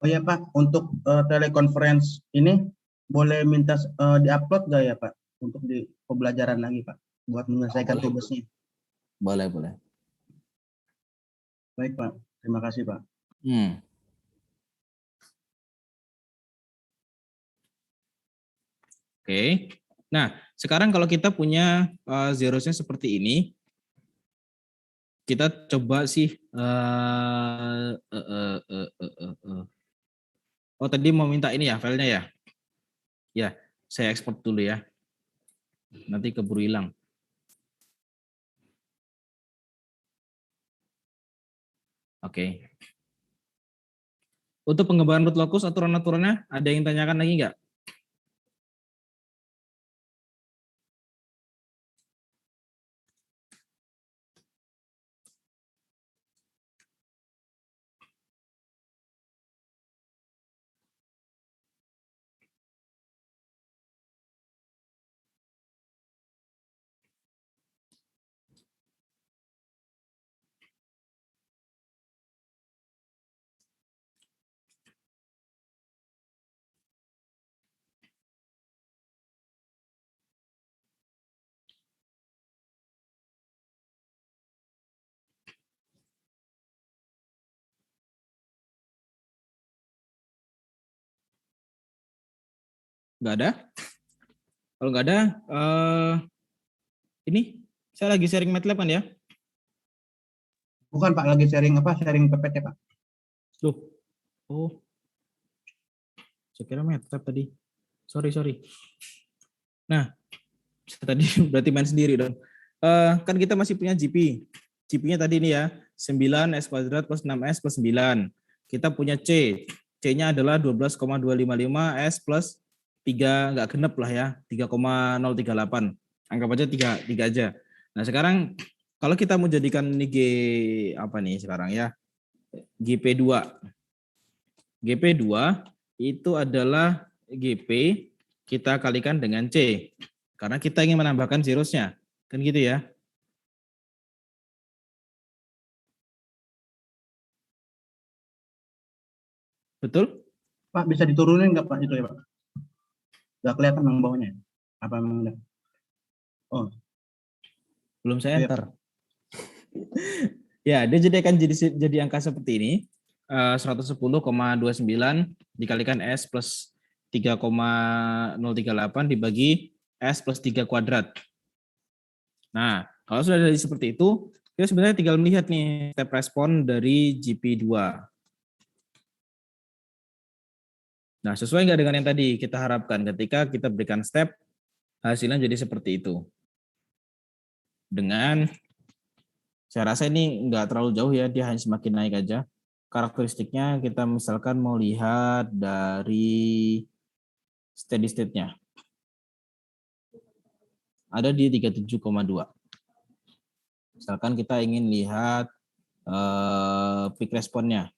Oh ya Pak, untuk teleconference ini boleh minta diupload nggak ya Pak? Untuk di pembelajaran lagi Pak, buat menyelesaikan tugasnya. Boleh. Baik Pak, terima kasih Pak. Oke. Nah, sekarang kalau kita punya zeros-nya seperti ini, kita coba sih. Oh, tadi mau minta ini ya filenya ya? Ya, saya ekspor dulu ya. Nanti keburu hilang. Oke. Untuk pengembangan root locus aturan-aturannya ada yang tanyakan lagi nggak? Nggak ada? Kalau nggak ada, ini saya lagi sharing MATLAB kan ya? Bukan Pak, lagi sharing apa? Sharing PPT Pak. Loh, oh, saya kira MATLAB tadi. Sorry. Nah, saya tadi berarti main sendiri dong. Kan kita masih punya GP. GP-nya tadi ini ya, 9 S kuadrat plus 6S plus 9. Kita punya C. C-nya adalah 12,255 S plus 3, nggak genep lah ya, 3,038. Anggap aja 3 aja. Nah sekarang kalau kita mau jadikan ini G apa nih sekarang ya, GP2. GP2 itu adalah GP kita kalikan dengan C. Karena kita ingin menambahkan zeros-nya. Kan gitu ya. Betul? Pak bisa diturunin nggak Pak itu ya Pak? Nggak kelihatan yang bawahnya. Apa memang udah? Oh, Belum saya iya. enter. Ya, dia jadi angka seperti ini. 110,29 dikalikan S plus 3,038 dibagi S plus 3 kuadrat. Nah, kalau sudah jadi seperti itu, kita sebenarnya tinggal melihat nih step respon dari GP2. Nah, sesuai nggak dengan yang tadi kita harapkan ketika kita berikan step, hasilnya jadi seperti itu. Dengan, saya rasa ini nggak terlalu jauh ya, dia hanya semakin naik aja. Karakteristiknya kita misalkan mau lihat dari steady state-nya. Ada di 37,2. Misalkan kita ingin lihat peak responnya.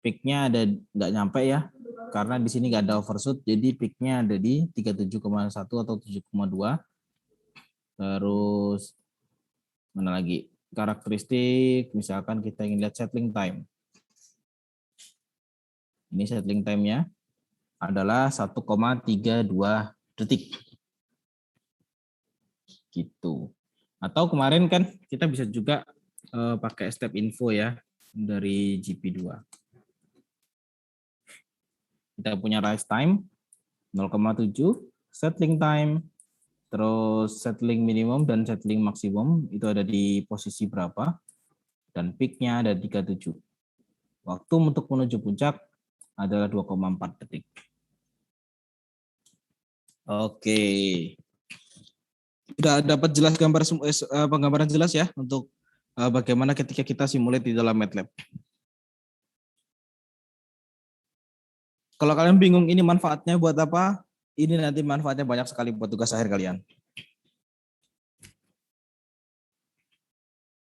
Peak-nya ada nggak nyampe ya, karena di sini nggak ada overshoot, jadi peak-nya ada di 37,1 atau 7,2. Terus mana lagi? Karakteristik, misalkan kita ingin lihat settling time. Ini settling time-nya adalah 1,32 detik. Gitu. Atau kemarin kan kita bisa juga pakai step info ya dari GP2. Kita punya rise time 0,7, settling time, terus settling minimum dan settling maksimum itu ada di posisi berapa, dan peak-nya ada 37. Waktu untuk menuju puncak adalah 2,4 detik. Oke. Sudah dapat jelas penggambaran jelas ya untuk bagaimana ketika kita simulate di dalam MATLAB. Kalau kalian bingung ini manfaatnya buat apa, ini nanti manfaatnya banyak sekali buat tugas akhir kalian.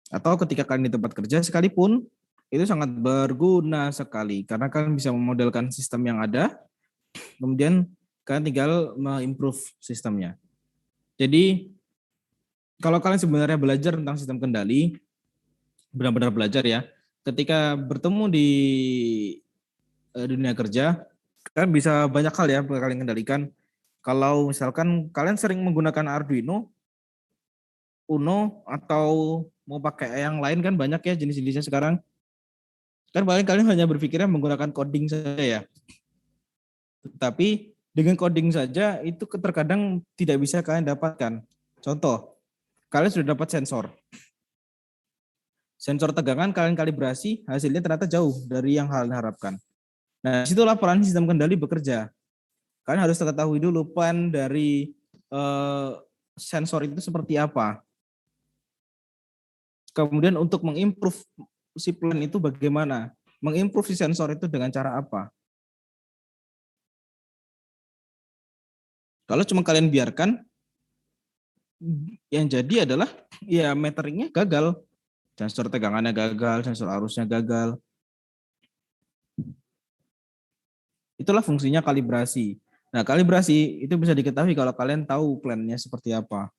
Atau ketika kalian di tempat kerja sekalipun, itu sangat berguna sekali. Karena kalian bisa memodelkan sistem yang ada, kemudian kalian tinggal mengimprove sistemnya. Jadi, kalau kalian sebenarnya belajar tentang sistem kendali, benar-benar belajar ya, ketika bertemu di dunia kerja, kalian bisa banyak hal ya kalian kendalikan. Kalau misalkan kalian sering menggunakan Arduino, Uno, atau mau pakai yang lain kan banyak ya jenis-jenisnya sekarang. Kan paling kalian hanya berpikirnya menggunakan coding saja ya. Tetapi dengan coding saja itu terkadang tidak bisa kalian dapatkan. Contoh, kalian sudah dapat sensor. Sensor tegangan kalian kalibrasi, hasilnya ternyata jauh dari yang kalian harapkan. Nah, disitulah peran sistem kendali bekerja. Kalian harus ketahui dulu plan dari sensor itu seperti apa. Kemudian untuk mengimprove si plan itu bagaimana? Mengimprove si sensor itu dengan cara apa? Kalau cuma kalian biarkan, yang jadi adalah ya meteringnya gagal. Sensor tegangannya gagal, sensor arusnya gagal. Itulah fungsinya kalibrasi. Nah, kalibrasi itu bisa diketahui kalau kalian tahu plannya seperti apa.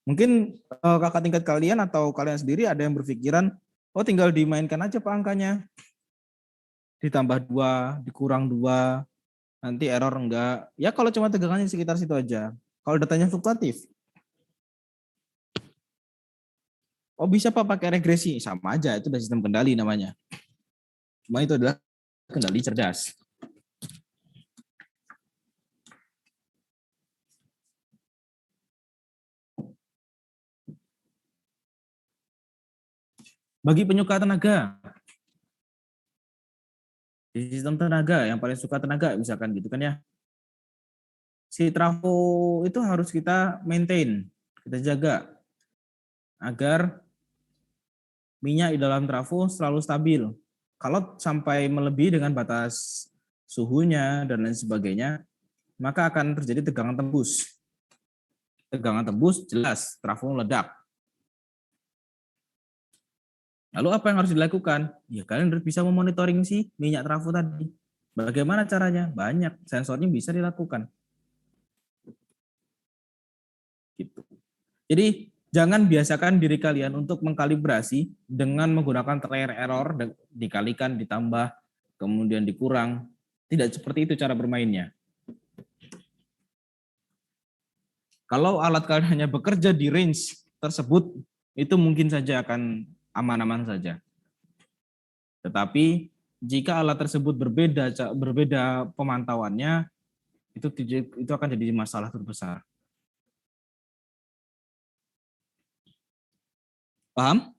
Mungkin kakak tingkat kalian atau kalian sendiri ada yang berpikiran, oh tinggal dimainkan aja Pak angkanya. Ditambah 2, dikurang 2, nanti error enggak. Ya kalau cuma tegangannya sekitar situ aja. Kalau datanya fluktuatif, oh bisa Pak pakai regresi. Sama aja, itu udah sistem kendali namanya. Cuma itu adalah kendali cerdas. Bagi penyuka tenaga, di sistem tenaga yang paling suka tenaga misalkan gitu kan ya. Si trafo itu harus kita maintain, kita jaga agar minyak di dalam trafo selalu stabil. Kalau sampai melebihi dengan batas suhunya dan lain sebagainya, maka akan terjadi tegangan tembus. Tegangan tembus jelas trafo meledak. Lalu apa yang harus dilakukan? Ya kalian harus bisa memonitoring si minyak trafo tadi. Bagaimana caranya? Banyak, sensornya bisa dilakukan. Gitu. Jadi jangan biasakan diri kalian untuk mengkalibrasi dengan menggunakan trial error, dikalikan, ditambah, kemudian dikurang. Tidak seperti itu cara bermainnya. Kalau alat kalian hanya bekerja di range tersebut, itu mungkin saja akan aman-aman saja. Tetapi jika alat tersebut berbeda pemantauannya, itu akan jadi masalah terbesar. Paham?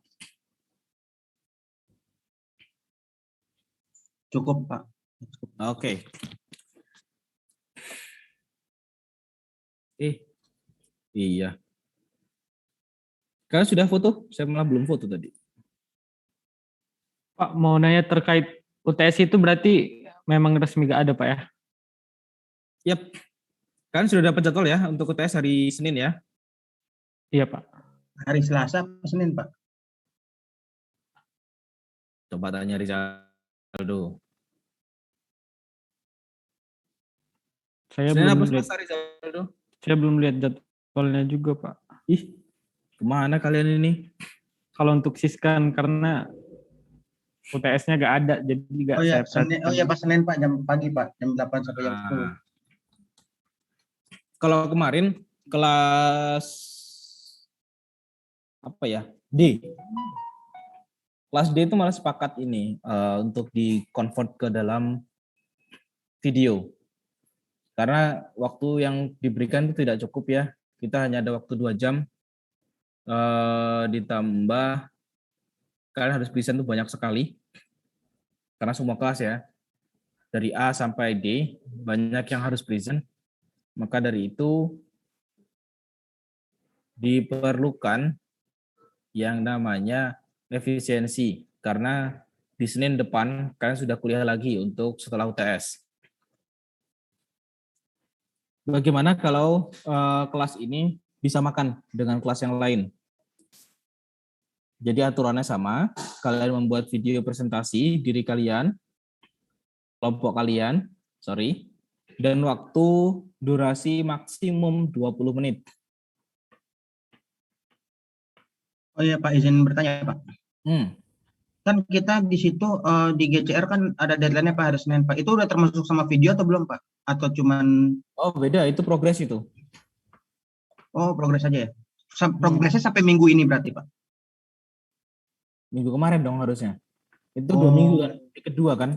Cukup, Pak. Oke. Iya. Kalian sudah foto? Saya malah belum foto tadi. Pak, mau nanya terkait UTS itu berarti memang resmi gak ada, Pak ya? Yap. Kalian sudah dapat jadwal ya untuk UTS hari Senin ya? Iya, Pak. Hari Selasa, Senin, Pak. Coba tanya Rizaldo. Saya Senin apa belum lihat. Selasa Rizaldo? Saya belum lihat jadwalnya juga, Pak. Ih, kemana kalian ini? Kalau untuk siskan karena UTS-nya gak ada, jadi gak Oh ya, saya Senin. Oh perhatikan. ya, Pak, Senin, Pak, jam pagi, Pak. Jam 8 sampai jam 10. Nah, kalau kemarin kelas apa ya? D. Kelas D itu malah sepakat ini untuk di-convert ke dalam video. Karena waktu yang diberikan itu tidak cukup ya. Kita hanya ada waktu 2 jam. Ditambah kalian harus present itu banyak sekali. Karena semua kelas ya. Dari A sampai D banyak yang harus present. Maka dari itu diperlukan yang namanya efisiensi. Karena di Senin depan kalian sudah kuliah lagi untuk setelah UTS. Bagaimana kalau kelas ini bisa makan dengan kelas yang lain? Jadi aturannya sama, kalian membuat video presentasi diri kalian, kelompok kalian, dan waktu durasi maksimum 20 menit. Oh iya, Pak, izin bertanya, Pak. Kan kita di situ di GCR kan ada deadline-nya, Pak, hari Senin, Pak. Itu udah termasuk sama video atau belum, Pak? Atau cuman Oh beda, itu progres itu. progres aja ya? Progresnya sampai minggu ini berarti, Pak? Minggu kemarin dong harusnya. Itu 2 Oh. minggu kan, kedua kan?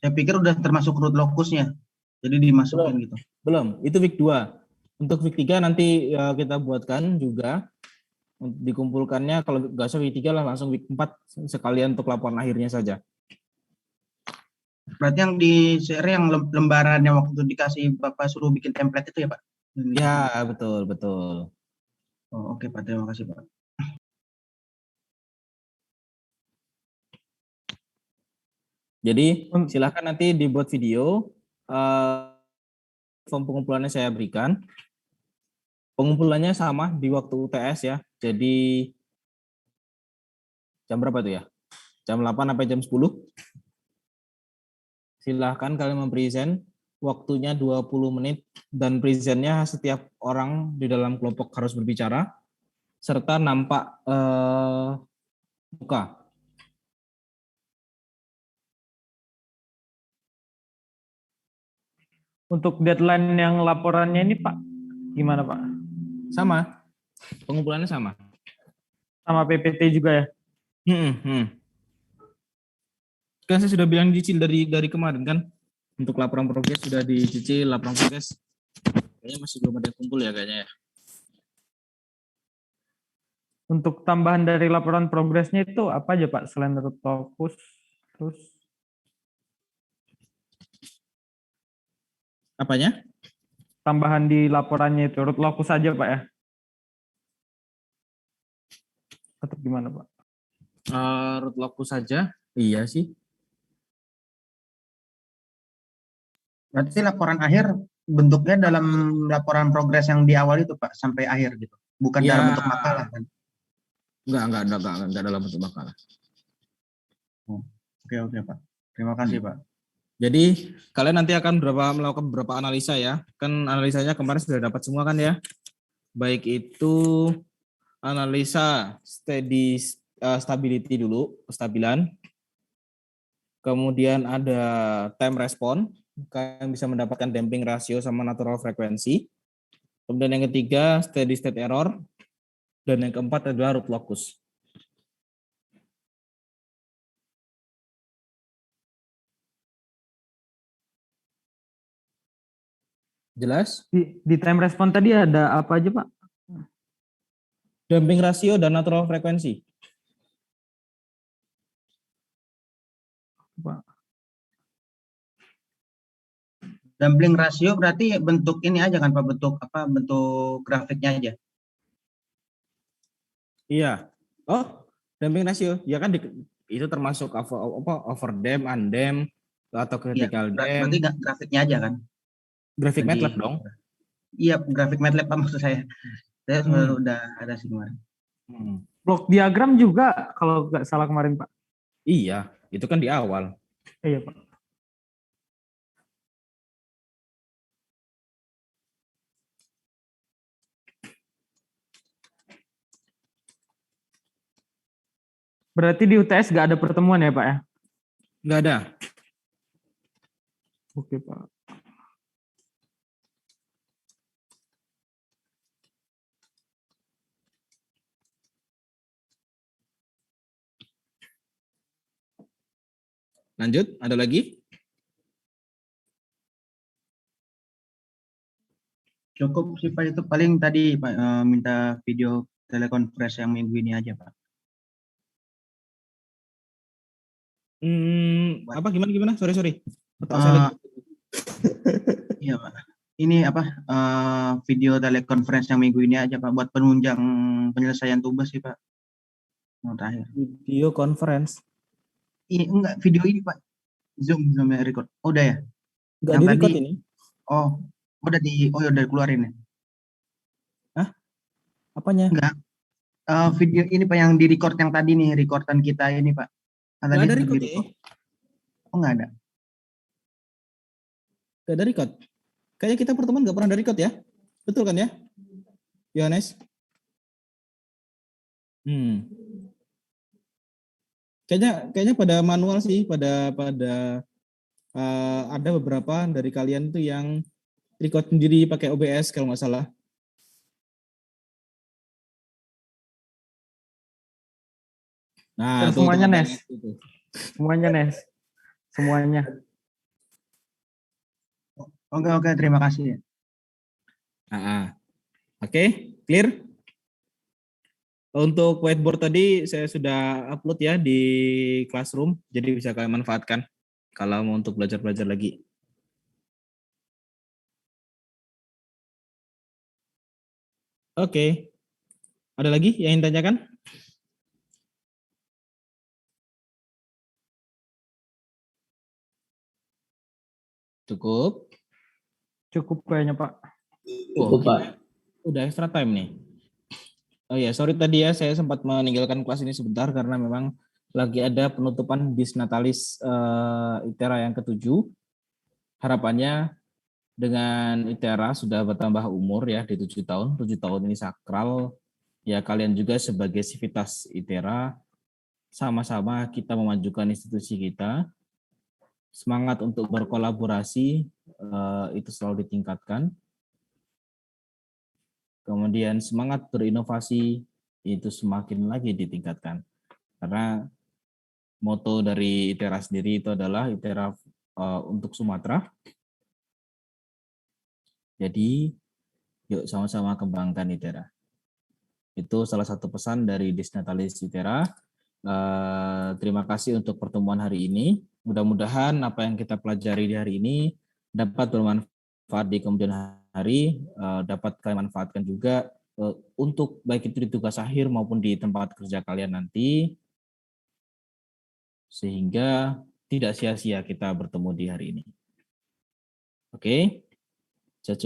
Saya pikir udah termasuk root locusnya. Jadi dimasukin gitu. Belum, itu week 2. Untuk week 3 nanti kita buatkan juga. Dikumpulkannya kalau nggak usah week 3 lah, langsung week 4 sekalian untuk laporan akhirnya saja. Berarti yang di share yang lembaran yang waktu itu dikasih Bapak suruh bikin template itu ya, Pak? Ya, betul. Oh, oke, Pak. Terima kasih, Pak. Jadi silakan nanti dibuat video. Form pengumpulannya saya berikan. Pengumpulannya sama di waktu UTS ya. Jadi jam berapa itu ya? Jam 8 sampai jam 10. Silahkan kalian mempresent. Waktunya 20 menit. Dan presentnya setiap orang di dalam kelompok harus berbicara. Serta nampak muka. Untuk deadline yang laporannya ini, Pak, gimana, Pak? Sama. Pengumpulannya sama. Sama PPT juga ya? Kan saya sudah bilang dicicil dari kemarin kan. Untuk laporan progres sudah dicicil, laporan progres. Kayaknya masih belum ada yang kumpul ya kayaknya ya. Untuk tambahan dari laporan progresnya itu apa aja Pak selain root locus terus Apanya? tambahan di laporannya itu root locus saja Pak ya? Atau gimana Pak? Root locus saja. Iya sih. Berarti laporan akhir bentuknya dalam laporan progres yang di awal itu Pak sampai akhir gitu. Bukan Ya, dalam bentuk makalah kan. enggak dalam bentuk makalah. Oke Pak. Terima kasih Pak. Jadi kalian nanti akan melakukan beberapa analisa ya. Kan analisanya kemarin sudah dapat semua kan ya. Baik itu analisa stability dulu, kestabilan. Kemudian ada time response, kalian bisa mendapatkan damping rasio sama natural frekuensi. Kemudian yang ketiga steady state error, dan yang keempat adalah root locus. Jelas? Di time response tadi ada apa aja Pak? Damping rasio dan natural frekuensi. Pak. Damping rasio berarti bentuk ini aja kan Pak, bentuk grafiknya aja. Iya. Oh, damping rasio. Ya kan itu termasuk overdam, undam, atau Iya, critical dam. berarti grafiknya aja kan. Grafik Jadi, MATLAB dong. Iya, grafik MATLAB Pak maksud saya. Saya udah ada sih kemarin. Block diagram juga kalau nggak salah kemarin Pak. Iya, itu kan di awal. Iya Pak. Berarti di UTS nggak ada pertemuan ya Pak ya? Nggak ada. Oke Pak. Lanjut, ada lagi? Cukup sih Pak, itu paling tadi Pak minta video telekonferensi yang minggu ini aja Pak. Apa gimana? Sorry. Otak saya lagi. Iya Pak. Ini apa video telekonferensi yang minggu ini aja Pak buat penunjang penyelesaian tugas sih Pak. Yang terakhir. Video conference. Ini enggak video ini Pak. Zoom ya record. Oh, udah ya? Nggak Yang di tadi record ini. udah dikeluarin ya? Hah? Apanya? Enggak. Video ini Pak yang di record yang tadi nih, recordan kita ini Pak. Nggak ada record ya? Oh, enggak ada. Nggak ada record. Kayaknya kita pertemuan nggak pernah ada record ya? Betul kan ya? Yohanes? Kayaknya pada manual sih, pada ada beberapa dari kalian tuh yang record sendiri pakai OBS kalau nggak salah. Nah, semuanya Nes. Semuanya Nes. Semuanya. Oke, terima kasih. Oke, clear? Untuk whiteboard tadi saya sudah upload ya di Classroom, jadi bisa kalian manfaatkan kalau mau untuk belajar lagi. Oke, ada lagi yang ingin tanyakan? Cukup? Cukup kayaknya Pak. Cukup, Pak. Udah extra time nih. Oh ya, sorry tadi ya saya sempat meninggalkan kelas ini sebentar karena memang lagi ada penutupan bis natalis ITERA yang ke-7. Harapannya dengan ITERA sudah bertambah umur ya di 7 tahun. 7 tahun ini sakral. Ya kalian juga sebagai sivitas ITERA sama-sama kita memajukan institusi kita. Semangat untuk berkolaborasi itu selalu ditingkatkan. Kemudian semangat berinovasi itu semakin lagi ditingkatkan. Karena moto dari ITERA sendiri itu adalah ITERA untuk Sumatera. Jadi yuk sama-sama kembangkan ITERA. Itu salah satu pesan dari Disnatalis ITERA. Terima kasih untuk pertemuan hari ini. Mudah-mudahan apa yang kita pelajari di hari ini dapat bermanfaat di kemudian hari, dapat kalian manfaatkan juga untuk baik itu di tugas akhir maupun di tempat kerja kalian nanti, sehingga tidak sia-sia kita bertemu di hari ini. Oke, saya